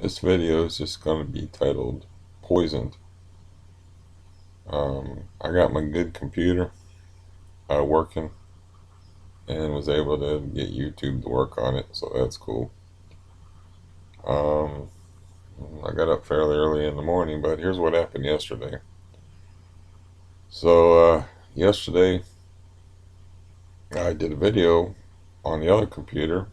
This video is just going to be titled Poisoned. I got my good computer working and was able to get YouTube to work on it, so that's cool. Um, I got up fairly early in the morning, but here's what happened yesterday. Yesterday I did a video on the other computer,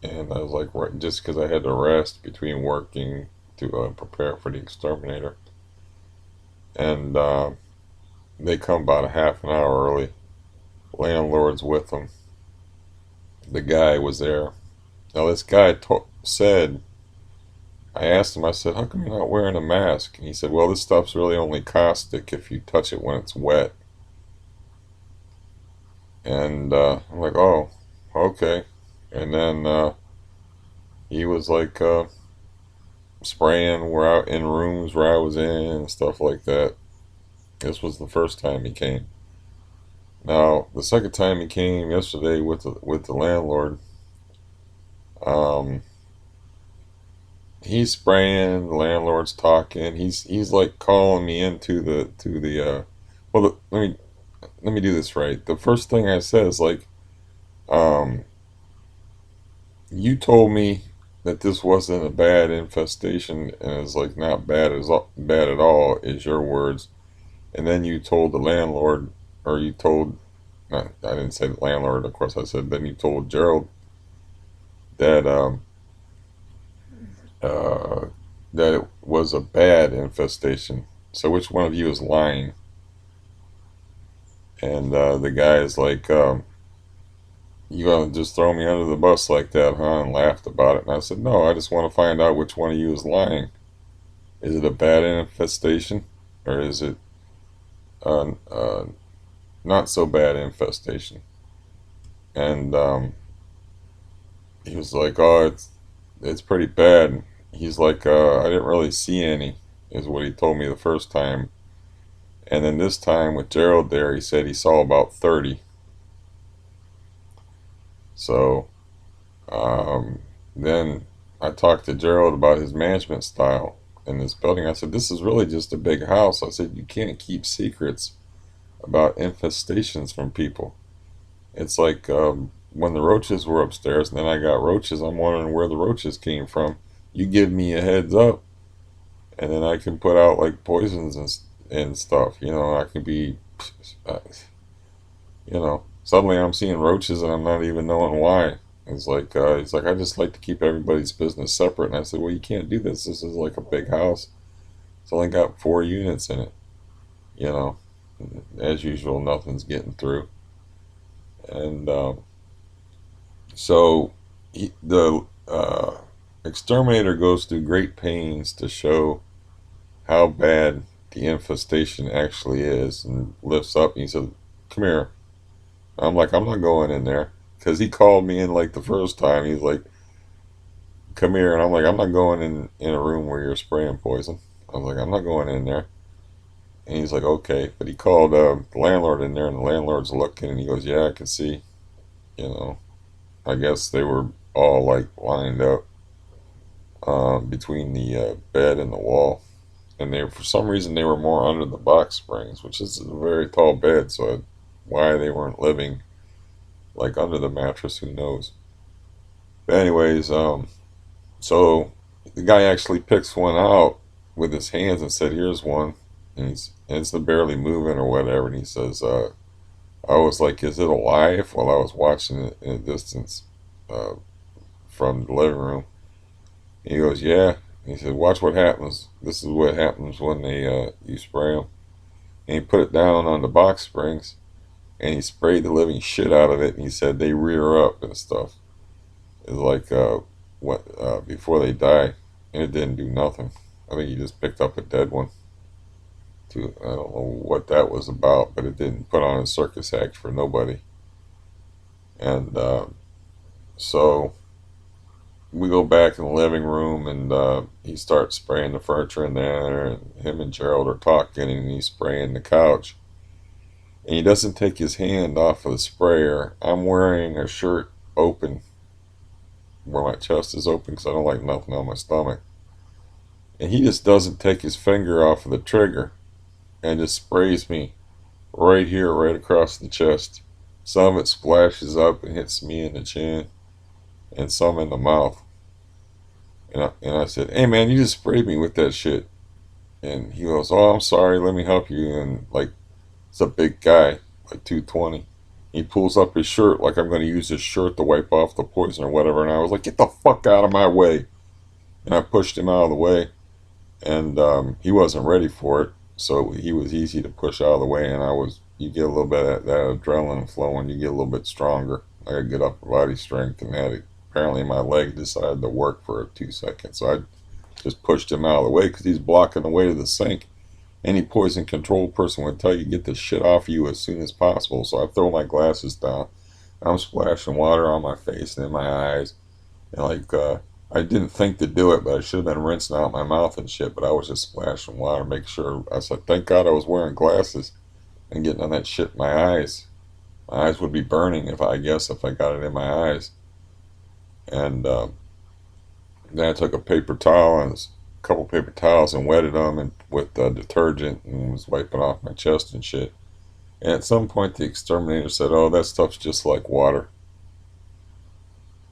and I was like, right, just because I had to rest between working to prepare for the exterminator. And they come about a half an hour early. Landlord's with them. The guy was there. Now this guy said, I asked him, I said, how come you're not wearing a mask? And he said, well, this stuff's really only caustic if you touch it when it's wet. And I'm like, oh, okay. And then he was like spraying where out in rooms where I was in and stuff like that. This was the first time he came. Now the second time he came yesterday with the landlord, um, he's spraying. The landlord's talking. He's like calling me into the. Let me do this right. The first thing I said is like, um, you told me that this wasn't a bad infestation, and it's like not bad at all is your words. And then you told the landlord, or you told, not, I didn't say the landlord, of course I said, then you told Gerald that uh, that it was a bad infestation. So which one of you is lying? And the guy is like, you gonna just throw me under the bus like that, huh? And laughed about it. And I said, no, I just want to find out which one of you is lying. Is it a bad infestation, or is it not so bad infestation? And he was like, oh, it's pretty bad. He's like, I didn't really see any, is what he told me the first time. And then this time with Gerald there, he said he saw about 30. So um, then I talked to Gerald about his management style in this building. I said, this is really just a big house. I said, you can't keep secrets about infestations from people. It's like when the roaches were upstairs and then I got roaches, I'm wondering where the roaches came from. You give me a heads up and then I can put out like poisons and stuff. I can be, uh, suddenly I'm seeing roaches and I'm not even knowing why. It's like he's like, I just like to keep everybody's business separate. And I said, well, you can't do this. This is like a big house. It's only got 4 units in it. You know, as usual, nothing's getting through. And so the exterminator goes through great pains to show how bad the infestation actually is, and lifts up and he said, come here. I'm like, I'm not going in there, because he called me in like the first time. He's like, come here. And I'm like, I'm not going in a room where you're spraying poison. I was like, I'm not going in there. And he's like, okay. But he called the landlord in there, and the landlord's looking, and he goes, yeah, I can see. you know I guess they were all like lined up between the bed and the wall, and they, for some reason, they were more under the box springs, which is a very tall bed. So why they weren't living like under the mattress, who knows? But anyways, so the guy actually picks one out with his hands and said, "Here's one," and it's barely moving or whatever. And he says, "I was like, is it alive?" While I was watching it in a distance uh, from the living room. He goes, "Yeah." He said, "Watch what happens. This is what happens when they you spray them." And he put it down on the box springs, and he sprayed the living shit out of it. And he said they rear up and stuff. It's like what before they die, and it didn't do nothing. I think he just picked up a dead one. I don't know what that was about, but it didn't put on a circus act for nobody. And so we go back in the living room, and he starts spraying the furniture in there, and him and Gerald are talking, and he's spraying the couch. And he doesn't take his hand off of the sprayer. I'm wearing a shirt open, where my chest is open, because I don't like nothing on my stomach. and he just doesn't take his finger off of the trigger and just sprays me right here, right across the chest. Some of it splashes up and hits me in the chin, and some in the mouth. And I said, "Hey man, you just sprayed me with that shit." And he goes, "Oh, I'm sorry. Let me help you." And like, it's a big guy, like 220. He pulls up his shirt like I'm going to use his shirt to wipe off the poison or whatever. And I was like, "Get the fuck out of my way!" And I pushed him out of the way, and he wasn't ready for it, so he was easy to push out of the way. And I was, you get a little bit of that adrenaline flowing, you get a little bit stronger. I got good upper body strength, and that apparently my leg decided to work for 2 seconds. So I just pushed him out of the way because he's blocking the way to the sink. Any poison control person would tell you get the shit off of you as soon as possible. So I throw my glasses down. I'm splashing water on my face and in my eyes, and like I didn't think to do it, but I should have been rinsing out my mouth and shit. But I was just splashing water, make sure. I said, thank God I was wearing glasses and getting on that shit in my eyes. My eyes would be burning if I got it in my eyes. And then I took a paper towel and a couple paper towels and wetted them and with detergent and was wiping off my chest and shit. And at some point, the exterminator said, "Oh, that stuff's just like water."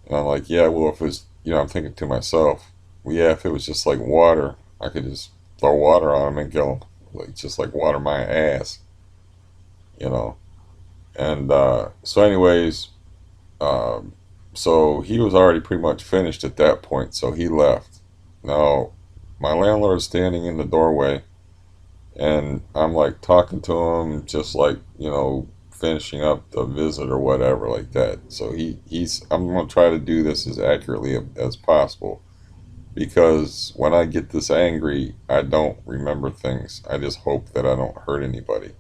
And I'm like, "Yeah, well, if it's, I'm thinking to myself, well, yeah, if it was just like water, I could just throw water on him and kill him, like just like water my ass, you know." And so, anyways, um, so he was already pretty much finished at that point, so he left. Now, my landlord is standing in the doorway, and I'm like talking to him, just like finishing up the visit or whatever, like that. So he's I'm gonna try to do this as accurately as possible because when I get this angry, I don't remember things. I just hope that I don't hurt anybody.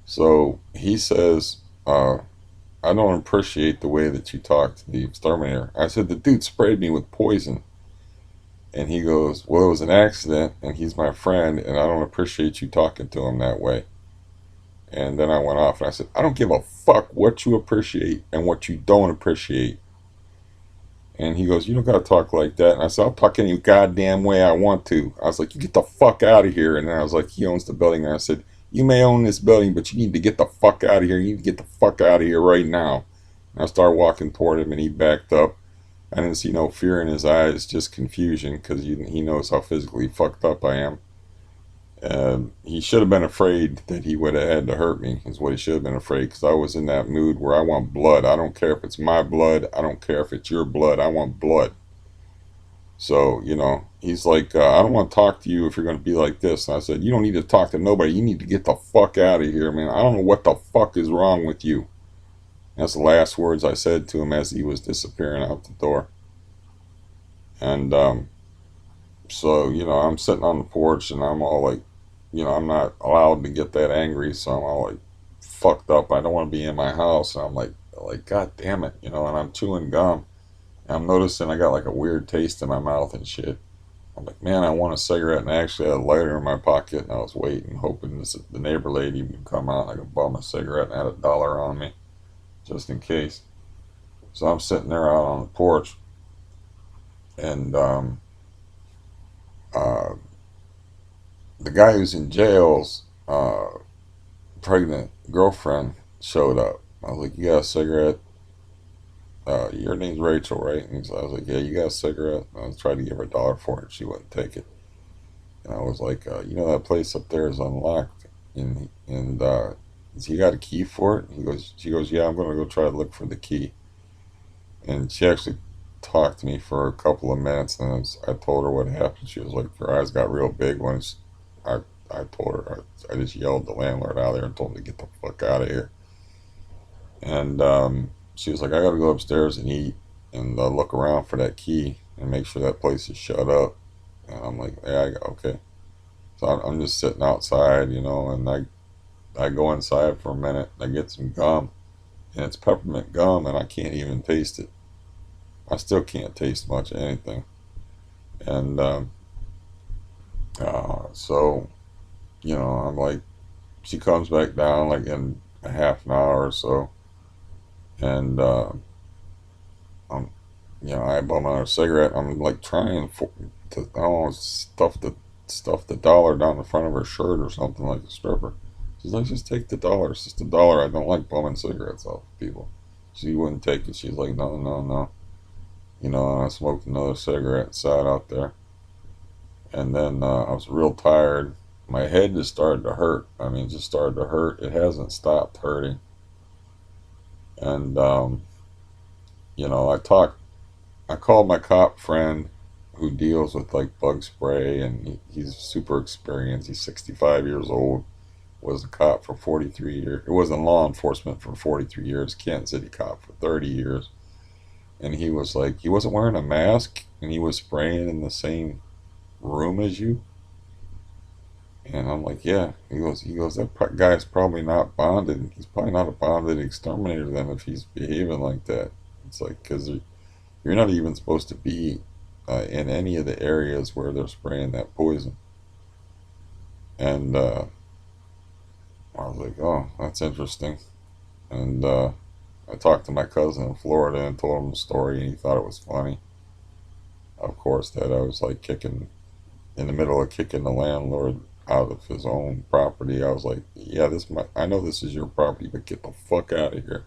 So he says, "I don't appreciate the way that you talk to the exterminator." I said, "The dude sprayed me with poison." And he goes, "Well, it was an accident, and he's my friend, and I don't appreciate you talking to him that way." And then I went off and I said, "I don't give a fuck what you appreciate and what you don't appreciate." And he goes, "You don't gotta talk like that." And I said, "I'll talk any goddamn way I want to." I was like, "You get the fuck out of here." And then I was like, "He owns the building." And I said, "You may own this building, but you need to get the fuck out of here. You need to get the fuck out of here right now." And I started walking toward him and he backed up. I didn't see no fear in his eyes, just confusion, because he knows how physically fucked up I am. He should have been afraid that he would have had to hurt me, is what he should have been afraid, because I was in that mood where I want blood. I don't care if it's my blood. I don't care if it's your blood. I want blood. So, he's like, "I don't want to talk to you if you're going to be like this." And I said, "You don't need to talk to nobody. You need to get the fuck out of here, man. I don't know what the fuck is wrong with you." That's the last words I said to him as he was disappearing out the door. And so, I'm sitting on the porch and I'm all like, I'm not allowed to get that angry, so I'm all like fucked up. I don't want to be in my house. And I'm like, God damn it, and I'm chewing gum. And I'm noticing I got like a weird taste in my mouth and shit. I'm like, man, I want a cigarette, and I actually had a lighter in my pocket, and I was waiting, hoping the neighbor lady would come out and I could bum a cigarette and had $1 on me, just in case. So I'm sitting there out on the porch, and uh, the guy who's in jail's pregnant girlfriend showed up. I was like, "You got a cigarette? Your name's Rachel, right?" And I was like, "Yeah, you got a cigarette?" And I was trying to give her $1 for it. She wouldn't take it. And I was like, "That place up there is unlocked." And he got a key for it. She goes, "Yeah, I'm gonna go try to look for the key." And she actually talked to me for a couple of minutes, and I told her what happened. She was like, her eyes got real big when I I told her, I just yelled the landlord out of there and told him to get the fuck out of here. And she was like, "I gotta go upstairs and eat and look around for that key and make sure that place is shut up." And I'm like, "Yeah, okay." So I'm just sitting outside, and I go inside for a minute and I get some gum, and it's peppermint gum, and I can't even taste it. I still can't taste much of anything. And so, I'm like, she comes back down like in a half an hour or so, and I'm, I bum out a cigarette. I'm like trying I don't know, stuff the dollar down the front of her shirt or something like a stripper. She's like, just take the dollar. It's just a dollar. I don't like bumming cigarettes off people. She wouldn't take it. She's like, no, no, no. And I smoked another cigarette and sat out there. And then I was real tired. My head just started to hurt. I mean, it just started to hurt. It hasn't stopped hurting. And, I called my cop friend who deals with like bug spray, and he's super experienced. He's 65 years old, was a cop for 43 years. It was in law enforcement for 43 years, Kansas City cop for 30 years. And he was like, he wasn't wearing a mask and he was spraying in the same room as you. And I'm like, yeah. He goes, that guy's probably not bonded. He's probably not a bonded exterminator then if he's behaving like that. It's like, because you're not even supposed to be in any of the areas where they're spraying that poison. And I was like, oh, that's interesting. And I talked to my cousin in Florida and told him the story, and he thought it was funny. Of course, that I was like kicking in the middle of kicking the landlord out of his own property. I was like, yeah, I know this is your property, but get the fuck out of here.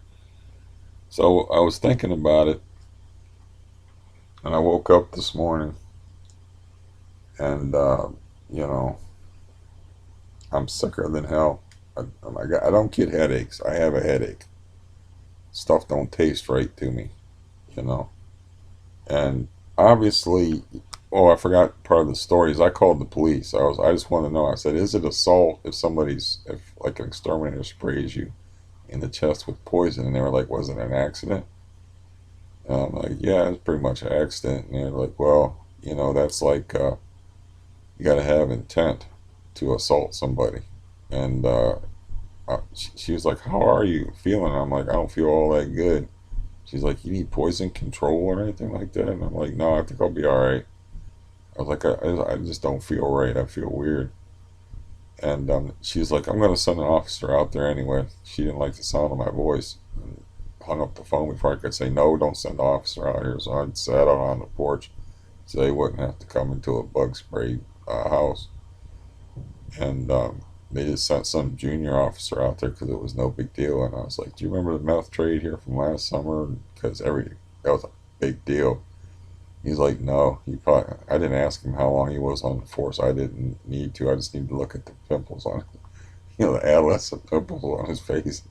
So I was thinking about it, and I woke up this morning, and you know, I'm sicker than hell. I don't get headaches. I have a headache. Stuff don't taste right to me, you know. And obviously, oh, I forgot part of the story is I called the police. I just want to know. I said, is it assault if like an exterminator sprays you in the chest with poison? And they were like, was it an accident? And I'm like, yeah, it's pretty much an accident. And they're like, well, that's like you got to have intent to assault somebody. And she was like, how are you feeling? I'm like, I don't feel all that good. She's like, you need poison control or anything like that? And I'm like, no, I think I'll be all right. I was like, I just don't feel right. I feel weird. And she's like, I'm going to send an officer out there anyway. She didn't like the sound of my voice. And hung up the phone before I could say, no, don't send the officer out here. So I sat out on the porch so they wouldn't have to come into a bug spray house. And they just sent some junior officer out there because it was no big deal. And I was like, do you remember the meth trade here from last summer? Because that was a big deal. He's like, no. I didn't ask him how long he was on the force. I didn't need to. I just need to look at the pimples on, the adolescent pimples on his face.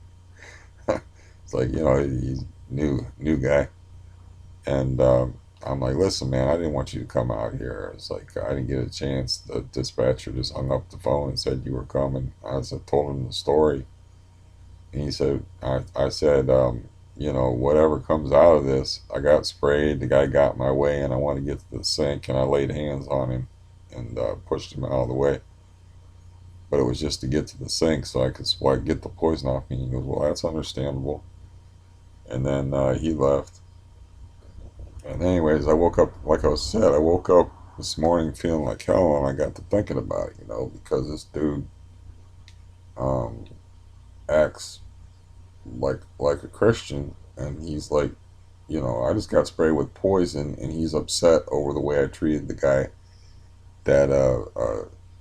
It's like, he's new guy. And I'm like, listen, man, I didn't want you to come out here. It's like, I didn't get a chance. The dispatcher just hung up the phone and said you were coming. Told him the story. And he said, I said, whatever comes out of this, I got sprayed. The guy got my way, and I want to get to the sink. And I laid hands on him and pushed him out of the way. But it was just to get to the sink so I could get the poison off me. And he goes, well, that's understandable. And then he left. And anyways, I woke up, like I said, I woke up this morning feeling like hell, and I got to thinking about it, because this dude um, acts like a Christian, and he's like, I just got sprayed with poison, and he's upset over the way I treated the guy that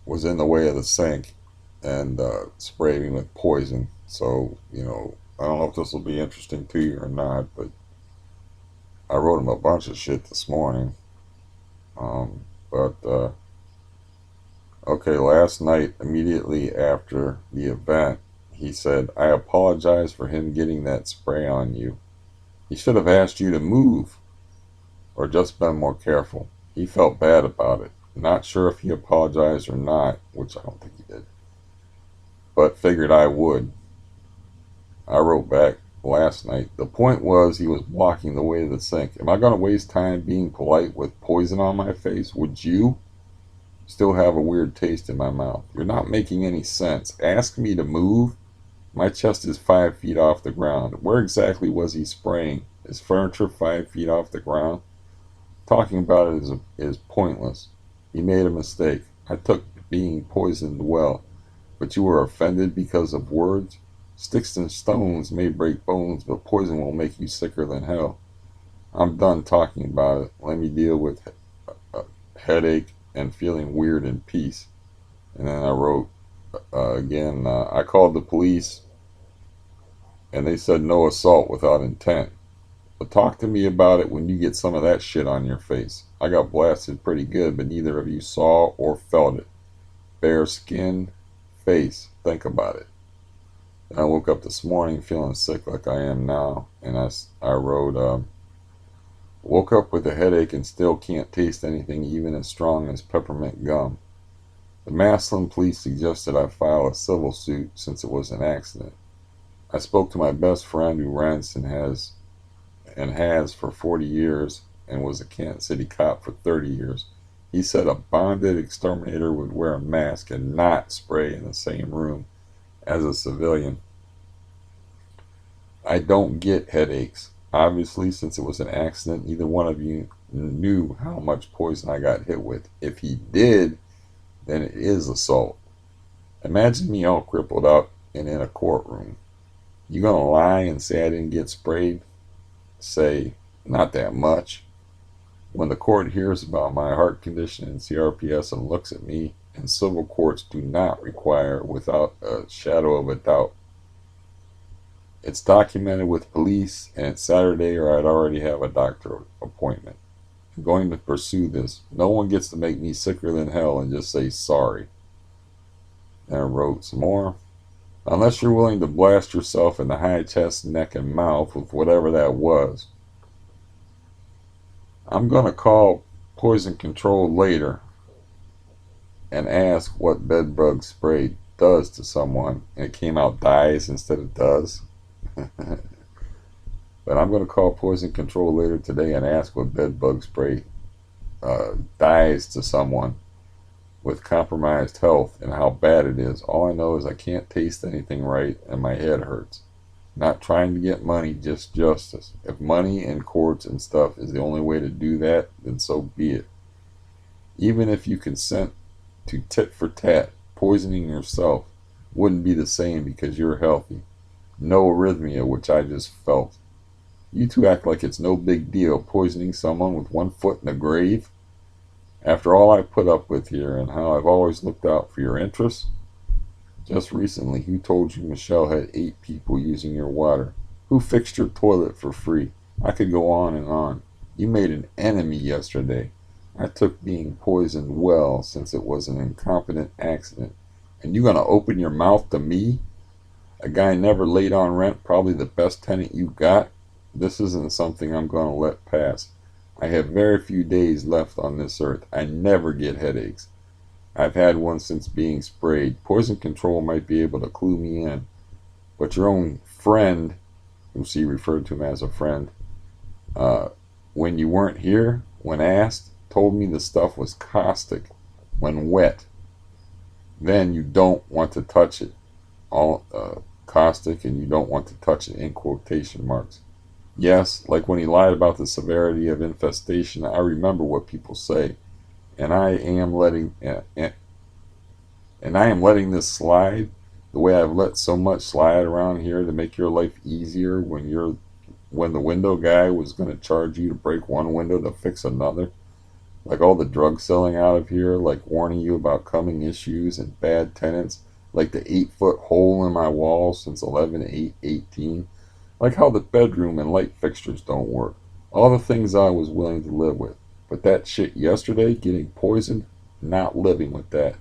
was in the way of the sink and sprayed me with poison. So, I don't know if this will be interesting to you or not, but I wrote him a bunch of shit this morning. But okay, last night, immediately after the event, he said, I apologize for him getting that spray on you. He should have asked you to move or just been more careful. He felt bad about it. Not sure if he apologized or not, which I don't think he did, but figured I would. I wrote back last night. The point was he was blocking the way to the sink. Am I going to waste time being polite with poison on my face? Would you? Still have a weird taste in my mouth. You're not making any sense. Ask me to move? My chest is 5 feet off the ground. Where exactly was he spraying? Is furniture 5 feet off the ground? Talking about it is pointless. He made a mistake. I took being poisoned well. But you were offended because of words? Sticks and stones may break bones, but poison will make you sicker than hell. I'm done talking about it. Let me deal with headache, and feeling weird in peace. And then I wrote again, I called the police and they said no assault without intent. But talk to me about it when you get some of that shit on your face. I got blasted pretty good, but neither of you saw or felt it. Bare skin, face. Think about it. And I woke up this morning feeling sick like I am now, and I wrote, woke up with a headache and still can't taste anything even as strong as peppermint gum. The Maslin police suggested I file a civil suit since it was an accident. I spoke to my best friend who rents and has for 40 years and was a Kansas City cop for 30 years. He said a bonded exterminator would wear a mask and not spray in the same room as a civilian. I don't get headaches. Obviously, since it was an accident, neither one of you knew how much poison I got hit with. If he did, then it is assault. Imagine me all crippled up and in a courtroom. You gonna lie and say I didn't get sprayed? Say, not that much. When the court hears about my heart condition and CRPS and looks at me, and civil courts do not require without a shadow of a doubt. It's documented with police, and it's Saturday or I'd already have a doctor appointment. I'm going to pursue this. No one gets to make me sicker than hell and just say sorry. And I wrote some more. Unless you're willing to blast yourself in the high chest, neck, and mouth with whatever that was. I'm going to call poison control later and ask what bedbug spray does to someone. And it came out dies instead of does. But I'm going to call poison control later today and ask what bedbug spray dies to someone with compromised health and how bad it is. All I know is I can't taste anything right and my head hurts. Not trying to get money, just justice. If money and courts and stuff is the only way to do that, then so be it. Even if you consent to tit for tat, poisoning yourself wouldn't be the same because you're healthy. No arrhythmia, which I just felt. You two act like it's no big deal poisoning someone with one foot in the grave. After all I put up with here and how I've always looked out for your interests. Just recently, who told you Michelle had 8 people using your water? Who fixed your toilet for free? I could go on and on. You made an enemy yesterday. I took being poisoned well since it was an incompetent accident. And you gonna open your mouth to me? A guy never late on rent, probably the best tenant you got? This isn't something I'm gonna let pass. I have very few days left on this earth. I never get headaches. I've had one since being sprayed. Poison control might be able to clue me in. But your own friend, who she referred to him as a friend, when you weren't here, when asked, told me the stuff was caustic when wet. Then you don't want to touch it. All caustic and you don't want to touch it in quotation marks. Yes, like when he lied about the severity of infestation, I remember what people say, and I am letting this slide the way I've let so much slide around here to make your life easier when the window guy was going to charge you to break one window to fix another, like all the drug selling out of here, like warning you about coming issues and bad tenants, like the 8-foot hole in my wall since 11/8/18. Like how the bedroom and light fixtures don't work. All the things I was willing to live with. But that shit yesterday, getting poisoned, not living with that.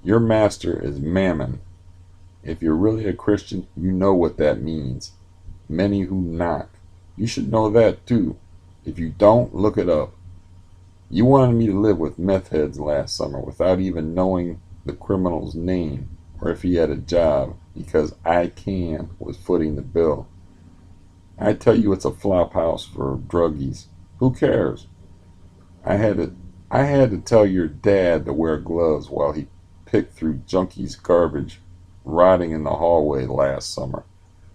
Your master is Mammon. If you're really a Christian, you know what that means. Many who not. You should know that too. If you don't, look it up. You wanted me to live with meth heads last summer without even knowing the criminal's name or if he had a job, because I was footing the bill. I tell you it's a flop house for druggies. Who cares? I had to tell your dad to wear gloves while he picked through junkies' garbage rotting in the hallway last summer.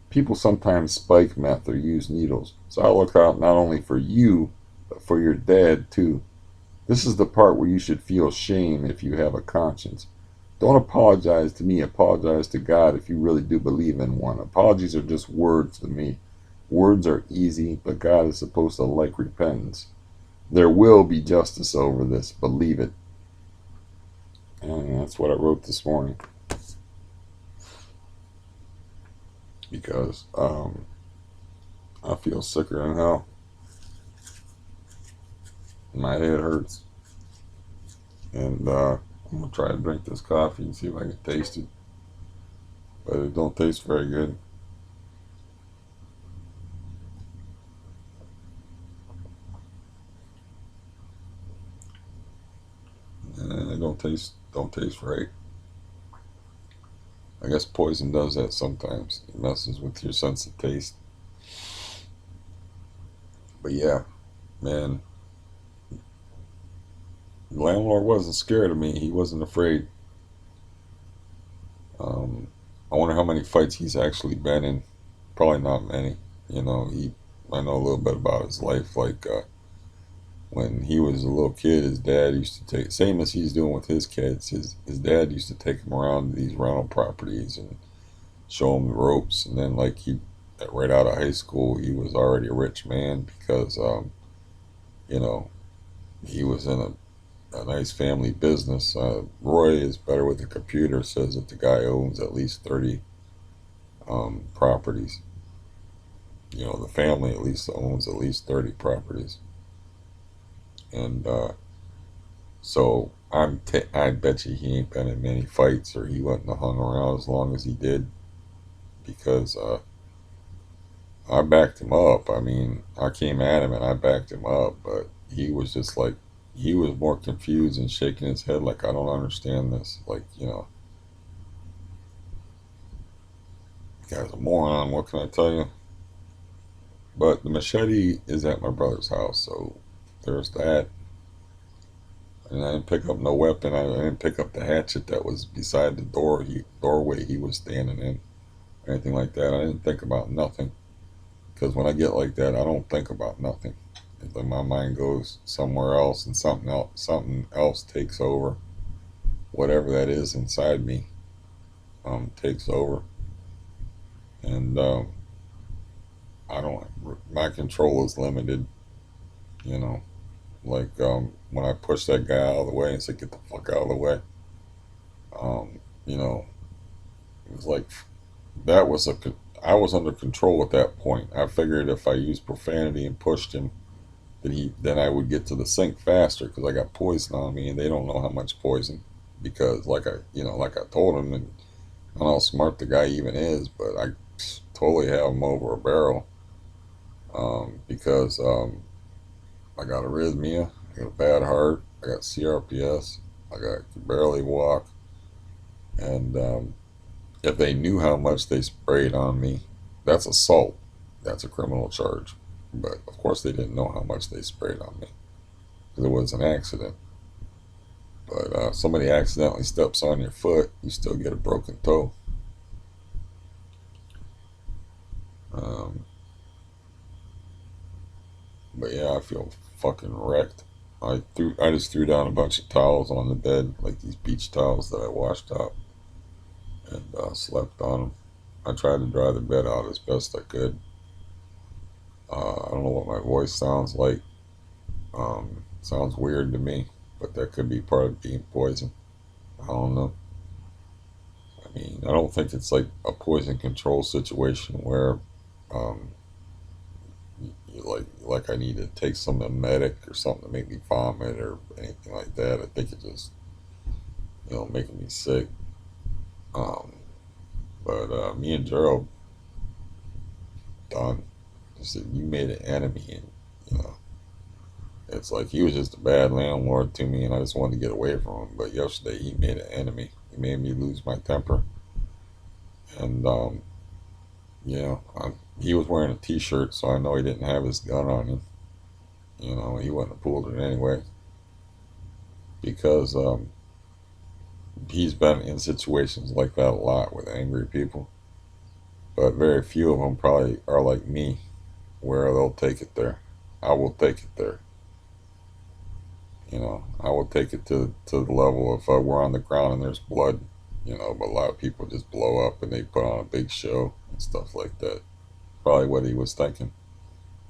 People sometimes spike meth or use needles, so I look out not only for you, but for your dad too. This is the part where you should feel shame if you have a conscience. Don't apologize to me, apologize to God if you really do believe in one. Apologies are just words to me. Words are easy, but God is supposed to like repentance. There will be justice over this. Believe it. And that's what I wrote this morning because I feel sicker than hell. My head hurts, and I'm gonna try to drink this coffee and see if I can taste it. But it don't taste very good. And it don't taste right. I guess poison does that sometimes. It messes with your sense of taste. But yeah, man, the landlord wasn't scared of me. He wasn't afraid. Um, I wonder how many fights he's actually been in. Probably not many. You know, I know a little bit about his life. Like when he was a little kid, his dad used to take, same as he's doing with his kids. His dad used to take him around to these rental properties and show him the ropes. And then like he, right out of high school, he was already a rich man because you know, he was in a nice family business. Roy is better with the computer. Says that the guy owns at least 30 properties. You know, the family at least owns at least 30 properties, and I bet you he ain't been in many fights, or he wouldn't have hung around as long as he did, because I backed him up. I mean, I came at him and I backed him up, but he was just like, he was more confused and shaking his head like, I don't understand this. Like, you know, the guy's a moron. What can I tell you? But the machete is at my brother's house, so there's that. And I didn't pick up no weapon. I didn't pick up the hatchet that was beside the doorway he was standing in, or anything like that. I didn't think about nothing, because when I get like that, I don't think about nothing. Then my mind goes somewhere else, and something else takes over. Whatever that is inside me, takes over, and I don't. My control is limited. You know, like when I pushed that guy out of the way and said, "Get the fuck out of the way." You know, it was like that was a. I was under control at that point. I figured if I used profanity and pushed him, then I would get to the sink faster because I got poison on me, and they don't know how much poison, because like I told him, and I don't know how smart the guy even is, but I totally have him over a barrel, because I got arrhythmia, I got a bad heart, I got CRPS, can barely walk, and if they knew how much they sprayed on me, that's assault, that's a criminal charge. But of course, they didn't know how much they sprayed on me because it was an accident. But somebody accidentally steps on your foot, you still get a broken toe. Um, but yeah, I feel fucking wrecked. I just threw down a bunch of towels on the bed, like these beach towels that I washed out, and slept on them. I tried to dry the bed out as best I could. I don't know what my voice sounds like. Sounds weird to me, but that could be part of being poisoned. I don't know. I mean, I don't think it's like a poison control situation where, um, like I need to take some emetic or something to make me vomit or anything like that. I think it just, making me sick. Um, but me and Gerald done. He said you made an enemy, and you know, it's like he was just a bad landlord to me, and I just wanted to get away from him. But yesterday he made an enemy. He made me lose my temper, and he was wearing a T-shirt, so I know he didn't have his gun on him. You know, he wouldn't have pulled it anyway, because he's been in situations like that a lot with angry people. But very few of them probably are like me, where they'll take it there. I will take it there. You know, I will take it to the level if we're on the ground and there's blood. You know, but a lot of people just blow up and they put on a big show and stuff like that. Probably what he was thinking.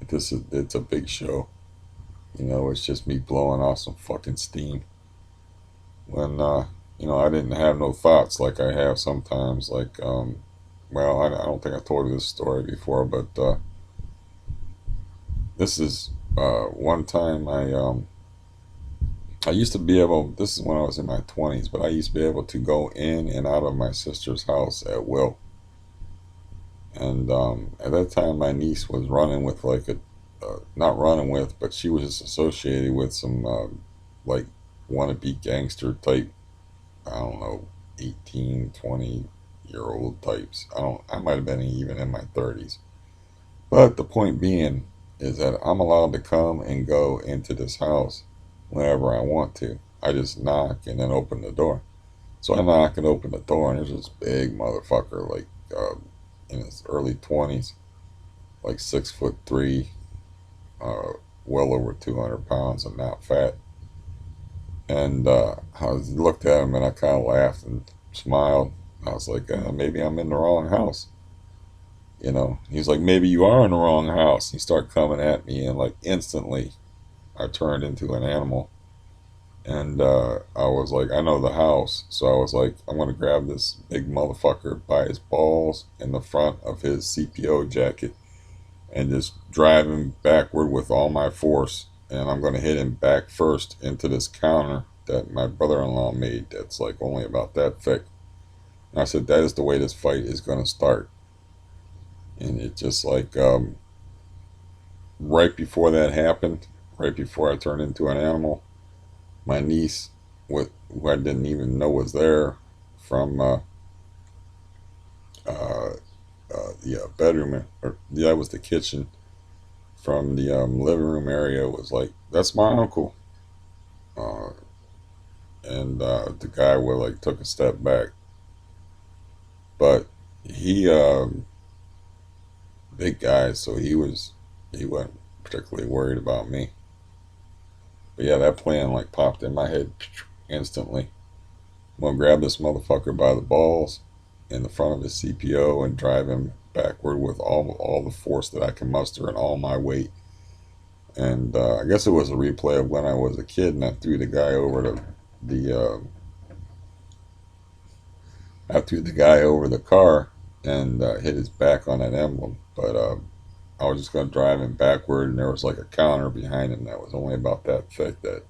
It's a big show. It's just me blowing off some fucking steam when I didn't have no thoughts like I have sometimes. Like, well, I don't think I told you this story before, but this is one time I used to be able. This is when I was in my 20s, but I used to be able to go in and out of my sister's house at will. And at that time, my niece was running with like not running with, but she was just associated with some like wannabe gangster type. I don't know, 18, 20 year old types. I might have been even in my 30s. But the point being is that I'm allowed to come and go into this house whenever I want to. I just knock and then open the door. So I knock and open the door, and there's this big motherfucker, like in his early 20s, like 6'3", uh, well over 200 pounds and not fat. And looked at him and I kind of laughed and smiled. I was like, maybe I'm in the wrong house. He's like, maybe you are in the wrong house. He started coming at me, and like instantly, I turned into an animal. And I was like, I know the house. So I was like, I'm going to grab this big motherfucker by his balls in the front of his CPO jacket and just drive him backward with all my force. And I'm going to hit him back first into this counter that my brother-in-law made that's like only about that thick. And I said, that is the way this fight is going to start. And it just like right before that happened, right before I turned into an animal, my niece, who I didn't even know was there from uh, the bedroom, or yeah, it was the kitchen, from the living room area, was like, "That's my uncle," uh, and the guy would like took a step back, but he big guy, so he wasn't particularly worried about me. But yeah, that plan like popped in my head instantly. I'm gonna grab this motherfucker by the balls in the front of his CPO and drive him backward with all the force that I can muster and all my weight. And I guess it was a replay of when I was a kid and I threw the guy over the I threw the guy over the car and hit his back on that emblem. But I was just gonna drive him backward, and there was like a counter behind him that was only about that thick. That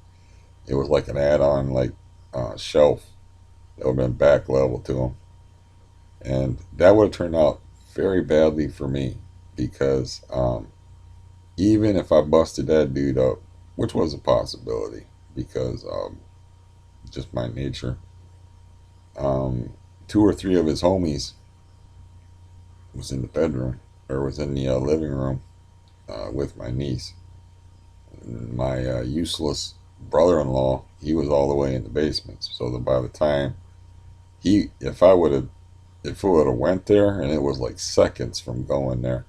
it was like an add-on, like shelf that would have been back level to him. And that would have turned out very badly for me because even if I busted that dude up, which was a possibility because just my nature, um, two or three of his homies was in the bedroom or was in the living room with my niece. My useless brother-in-law, he was all the way in the basement. So that by the time if I would have, if it would have went there, and it was like seconds from going there,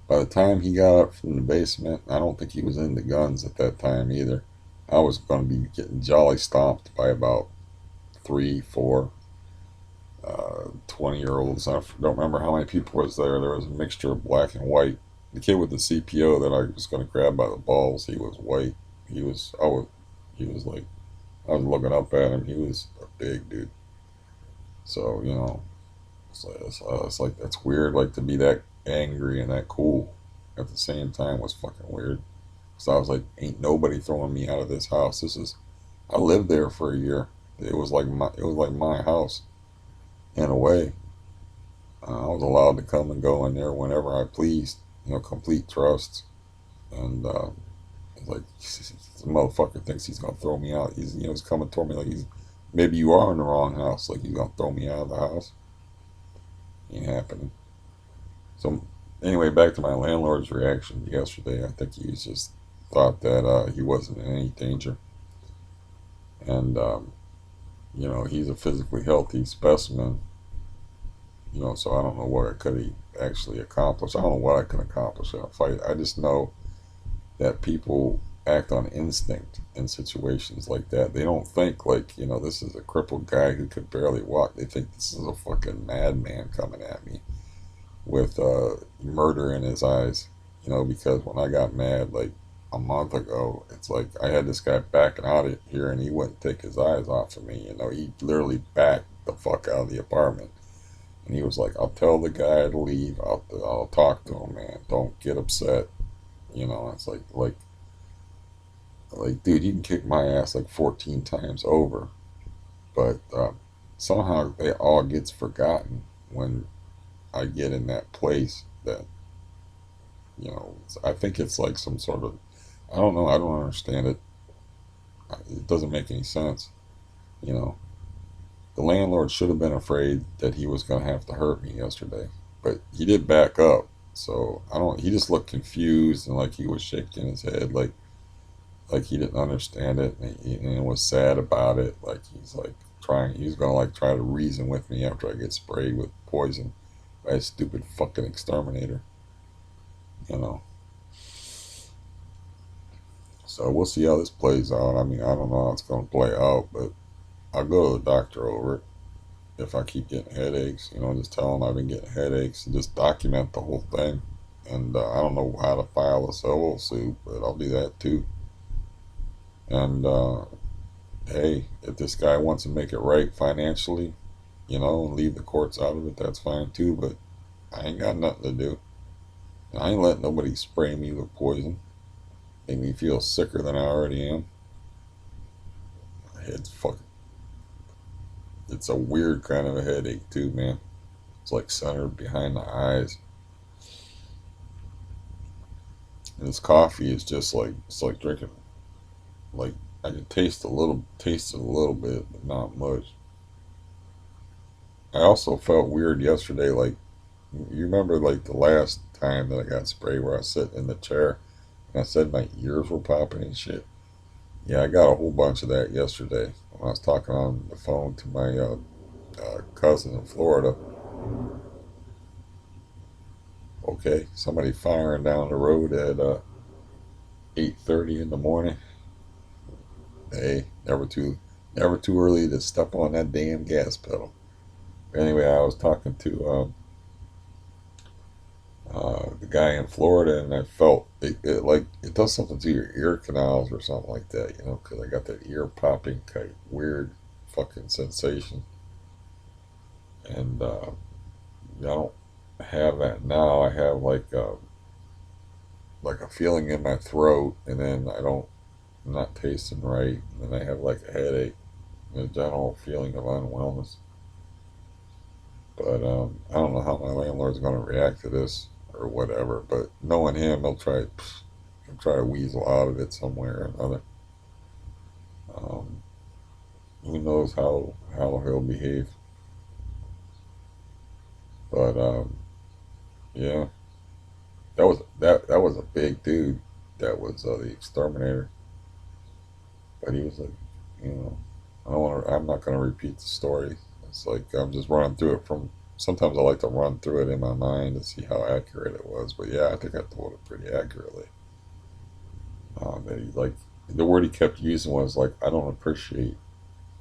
by the time he got up from the basement, I don't think he was into guns at that time either. I was going to be getting jolly stomped by about three, four 20-year-olds. I don't remember how many people was there. There was a mixture of black and white. The kid with the CPO that I was going to grab by the balls, he was white. He was like, I was looking up at him. He was a big dude. So, it's like that's weird. Like to be that angry and that cool at the same time was fucking weird. So I was like, ain't nobody throwing me out of this house. I lived there for a year. It was like my house in a way. I was allowed to come and go in there whenever I pleased. Complete trust. And it's like the motherfucker thinks he's gonna throw me out. He's coming toward me like maybe you are in the wrong house. Like he's gonna throw me out of the house. Ain't happening. So anyway, back to my landlord's reaction yesterday. I think he just thought that he wasn't in any danger, and he's a physically healthy specimen. So I don't know what I could actually accomplish. I don't know what I can accomplish in a fight. I just know that people act on instinct in situations like that. They don't think like, this is a crippled guy who could barely walk. They think this is a fucking madman coming at me with murder in his eyes. Because when I got mad, like a month ago. It's like I had this guy backing out of here, and he wouldn't take his eyes off of me. You know, he literally backed the fuck out of the apartment, and he was like, "I'll tell the guy to leave. I'll talk to him, man. Don't get upset." You know, it's like, dude, you can kick my ass like 14 times over, but somehow it all gets forgotten when I get in that place that, I think it's like some sort of, I don't know, I don't understand it. It doesn't make any sense. You know, the landlord should have been afraid that he was going to have to hurt me yesterday, but he did back up. So I don't. He just looked confused and like he was shaking his head, like he didn't understand it, and was sad about it. Like he's like trying. He's gonna like try to reason with me after I get sprayed with poison by a stupid fucking exterminator. You know. So we'll see how this plays out. I mean, I don't know how it's gonna play out, but I'll go to the doctor over it if I keep getting headaches. You know, just tell him I've been getting headaches and just document the whole thing. And I don't know how to file a civil suit, but I'll do that too. And hey, if this guy wants to make it right financially, and leave the courts out of it, that's fine too. But I ain't got nothing to do. And I ain't letting nobody spray me with poison, make me feel sicker than I already am. My head's fucking. It's a weird kind of a headache too, man. It's like centered behind the eyes. And this coffee is just like it's like drinking. Like I can taste it a little bit, but not much. I also felt weird yesterday. Like you remember, like the last time that I got sprayed, where I was sitting in the chair and I said my ears were popping and shit. Yeah, I got a whole bunch of that yesterday when I was talking on the phone to my cousin in Florida. Okay, somebody firing down the road at 8:30 in the morning. Hey, never too early to step on that damn gas pedal. Anyway, I was talking to the guy in Florida, and I felt it like it does something to your ear canals or something like that, because I got that ear popping kind of weird fucking sensation, and I don't have that now. I have like a feeling in my throat, and then I'm not tasting right, and then I have like a headache, and a general feeling of unwellness. But I don't know how my landlord's going to react to this or whatever. But knowing him, he'll try to weasel out of it somewhere or another. Um, who knows how he'll behave? But yeah, that was a big dude. That was the exterminator. But he was like, you know, I don't want to. I'm not going to repeat the story. It's like I'm just running through it from. Sometimes I like to run through it in my mind to see how accurate it was. But yeah, I think I told it pretty accurately. That he like the word he kept using was like, I don't appreciate.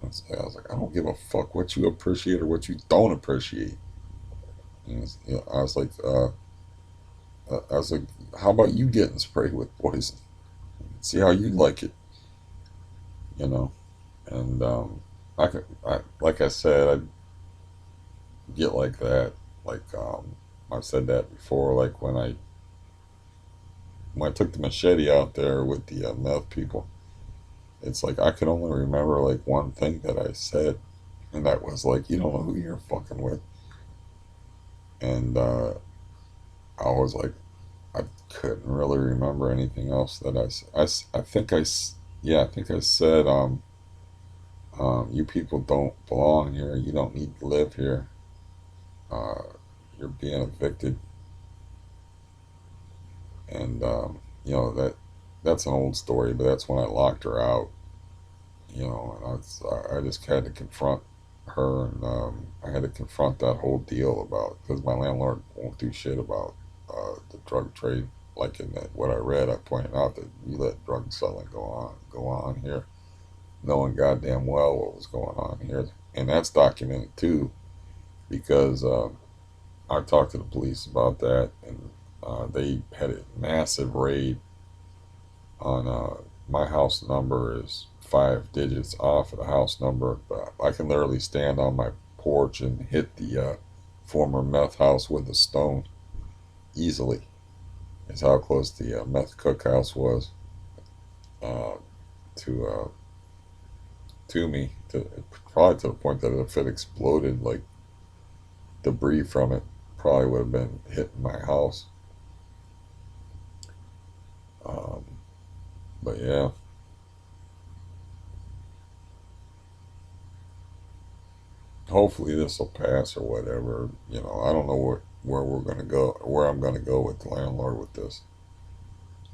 I was like, I don't give a fuck what you appreciate or what you don't appreciate. I was like, how about you getting sprayed with poison? See how you like it, you know. And like I said, I get like that. Like I've said that before. Like when I took the machete out there with the meth people, it's like I can only remember like one thing that I said, and that was like, you don't know who you're fucking with. And I was like, I couldn't really remember anything else that I think yeah, I think I said, you people don't belong here. You don't need to live here. Uh, you're being evicted, and that's an old story, but that's when I locked her out. And I just had to confront her, and I had to confront that whole deal about because my landlord won't do shit about the drug trade. Like in what I read, I pointed out that we let drug selling go on here, knowing goddamn well what was going on here, and that's documented too because I talked to the police about that, and they had a massive raid on my house number is 5 digits off of the house number. But I can literally stand on my porch and hit the former meth house with a stone easily. Is how close the meth cookhouse was uh, to to me. Probably to the point that if it exploded, like debris from it probably would have been hitting my house. Um, but yeah, hopefully this will pass or whatever. I don't know where we're gonna go, where I'm gonna go with the landlord with this,